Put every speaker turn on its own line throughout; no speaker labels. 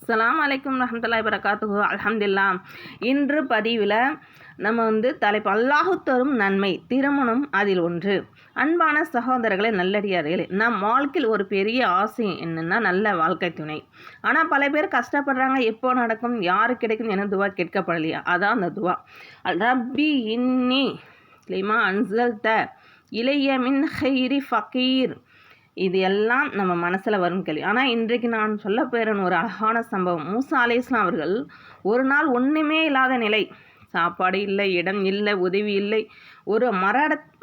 அஸ்ஸலாமு அலைக்கும் ரஹ்மத்துல்லாஹி வபரகாத்துஹு. அல்ஹம்துலில்லாஹ். இன்று பதிவில் நம்ம தலைப்பு அல்லாஹு தரும் நன்மை, திருமணம் அதில் ஒன்று. அன்பான சகோதரர்களே, நல்லடியார்களே, நம் வாழ்க்கையில் ஒரு பெரிய ஆசை என்னென்னா நல்ல வாழ்க்கை துணை. ஆனால் பல பேர் கஷ்டப்படுறாங்க. எப்போ நடக்கும், யாரு கிடைக்கும் என துவா கேட்கப்படலையா? அதான் அந்த துவா. ரப்பி இன்னி லிமா அன்சல்த இளைய மின் ஹைரி ஃபகீர். இது எல்லாம் நம்ம மனசில் வரும் கேள்வி. ஆனால் இன்றைக்கு நான் சொல்ல போகிறேன் ஒரு அழகான சம்பவம். மூசா அலைஹிஸ்ஸலாம் அவர்கள் ஒரு நாள் ஒன்றுமே இல்லாத நிலை, சாப்பாடு இல்லை, இடம் இல்லை, உதவி இல்லை, ஒரு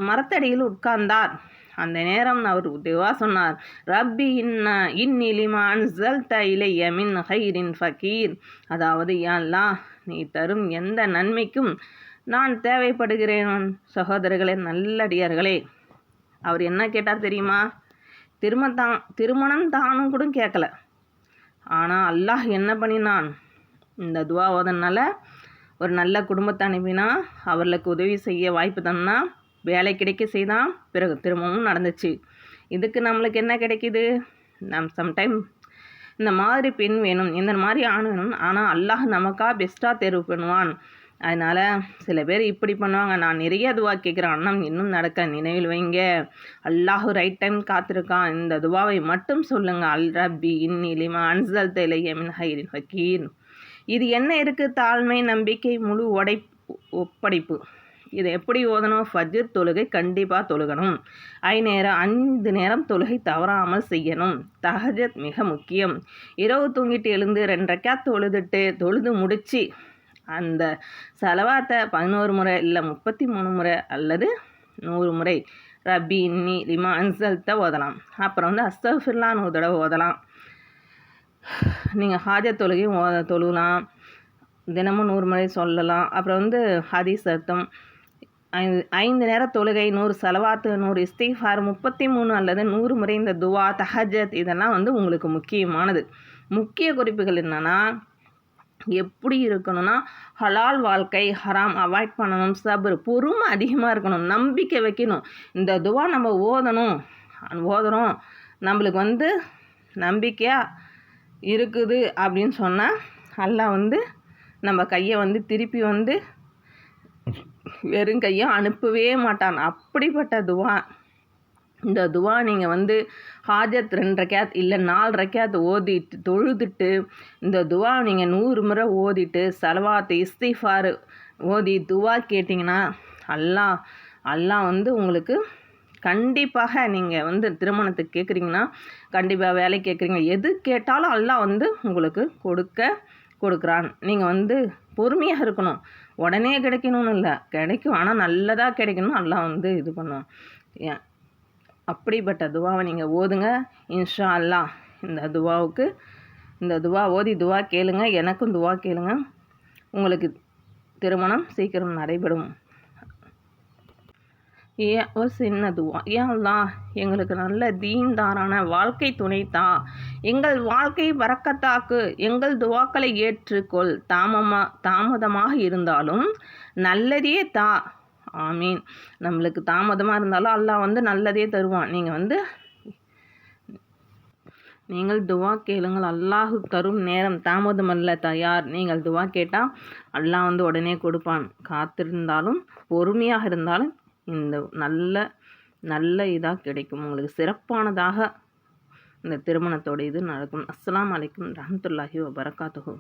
மரத்தடியில் உட்கார்ந்தார். அந்த நேரம் அவர் துவா சொன்னார், ரப்பி இன்னி லிமா அன்ஸல்த இலைய மின் ஹைரின் ஃபகீர். அதாவது, யா அல்லாஹ், நீ தரும் எந்த நன்மைக்கும் நான் தேவைப்படுகிறேன். சகோதரர்களே, நல்லடியார்களே, அவர் என்ன கேட்டார் தெரியுமா? திருமணம் தானும் கூட கேட்கல. ஆனால் அல்லாஹ் என்ன பண்ணினான்? இந்த துவா ஓதனால ஒரு நல்ல குடும்பத்தை அனுப்பினா, அவர்களுக்கு உதவி செய்ய வாய்ப்பு தந்தா, வேலை கிடைக்க செய்தான். பிறகு திரும்பவும் நடந்துச்சு. இதுக்கு நம்மளுக்கு என்ன கிடைக்கிது? சம்டைம் இந்த மாதிரி பெண் வேணும், இந்த மாதிரி ஆண் வேணும். ஆனால் அல்லாஹ் நமக்காக பெஸ்ட்டாக தேர்வு பண்ணுவான். அதனால் சில பேர் இப்படி பண்ணுவாங்க. நான் நிறைய துவா கேட்குறேன், அண்ணன் இன்னும் நடக்க. நினைவில் வைங்க, அல்லாஹ் ரைட் டைம் காத்திருக்கான். இந்த துவாவை மட்டும் சொல்லுங்கள். அல் ரப்பி இன்னி லிமா அன்ஸல்த இலைய மின் ஹைரின் ஃபகீர். இது என்ன இருக்குது? தாழ்மை, நம்பிக்கை, முழு ஒப்படைப்பு. இதை எப்படி ஓதணும்? ஃபஜ்ர் தொழுகை கண்டிப்பாக தொழுகணும். 5 நேரம் தொழுகை தவறாமல் செய்யணும். தஹஜத் மிக முக்கியம். இரவு தூங்கிட்டு எழுந்து 2 ரக்காத் தொழுது முடித்து அந்த சலவாத்தை 11 முறை இல்லை 33 முறை அல்லது 100 முறை ரப்பி இன்னி லிமா அன்ஸல்த ஓதலாம். அப்புறம் அஸ்தக்ஃபிருல்லாஹ் 100 தடவை ஓதலாம். நீங்கள் ஹாஜத் தொழுகையும் தொழுகலாம். தினமும் 100 முறை சொல்லலாம். அப்புறம் ஹதீஸ் அர்த்தம் 5 நேர தொழுகை, 100 சலவாத்து, 100 இஸ்திக்ஃபார், 33 அல்லது 100 முறை இந்த துவா, தஹஜத், இதெல்லாம் உங்களுக்கு முக்கியமானது. முக்கிய குறிப்புகள் என்னென்னா, எப்படி இருக்கணும்னா, ஹலால் வாழ்க்கை, ஹராம் அவாய்ட் பண்ணணும், சபர், பொறுமை அதிகமாக இருக்கணும், நம்பிக்கை வைக்கணும். இந்த துவா நம்ம ஓதுறோம் நம்மளுக்கு நம்பிக்கையாக இருக்குது அப்படின்னு சொன்னால், அல்லாஹ் நம்ம கையை திருப்பி வெறும் கையை அனுப்பவே மாட்டான். அப்படிப்பட்ட துவா. இந்த துவா நீங்கள் ஹாஜத் 2 ரக்காத் இல்லை 4 ரக்காத் ஓதிட்டு தொழுதுட்டு இந்த துவா நீங்கள் 100 முறை ஓதிட்டு சலவாத்து, இஸ்திஃபார் ஓதி துவா கேட்டிங்கன்னா, அல்லாஹ் உங்களுக்கு கண்டிப்பாக நீங்கள் திருமணத்துக்கு கேட்குறீங்கன்னா, கண்டிப்பாக வேலை கேட்குறீங்க, எது கேட்டாலும் அல்லாஹ் உங்களுக்கு கொடுக்குறான். நீங்கள் பொறுமையாக இருக்கணும். உடனே கிடைக்கணும்னு இல்லை, கிடைக்கும். ஆனால் நல்லதாக கிடைக்கணும். அல்லாஹ் இது பண்ணுவான். அப்படிப்பட்ட துவாவை நீங்கள் ஓதுங்க. இன்ஷா அல்லாஹ் இந்த துவா ஓதி துவா கேளுங்க. எனக்கும் துவா கேளுங்க. உங்களுக்கு திருமணம் சீக்கிரம் நடைபெறும். ஒரு சின்ன துவா. அல்லாஹ், எங்களுக்கு நல்ல தீன்தாரான வாழ்க்கை துணைத்தா, எங்கள் வாழ்க்கை பரக்கத்தாக்கு, எங்கள் துவாக்களை ஏற்றுக்கொள், தாமதமாக இருந்தாலும் நல்லதே தா. ஆமீன். நம்மளுக்கு தாமதமாக இருந்தாலும் அல்லாஹ் நல்லதே தருவான். நீங்கள் துவா கேளுங்கள். அல்லாஹ் தரும் நேரம் தாமதமல்ல, தயார். நீங்கள் துவா கேட்டால் அல்லாஹ் உடனே கொடுப்பான். காத்திருந்தாலும் பொறுமையாக இருந்தாலும் இந்த நல்ல இதாக கிடைக்கும். உங்களுக்கு சிறப்பானதாக இந்த திருமணத்தோட இது நடக்கும். அஸ்ஸலாமு அலைக்கும் ரஹ்மத்துல்லாஹி வபரகாத்துஹு.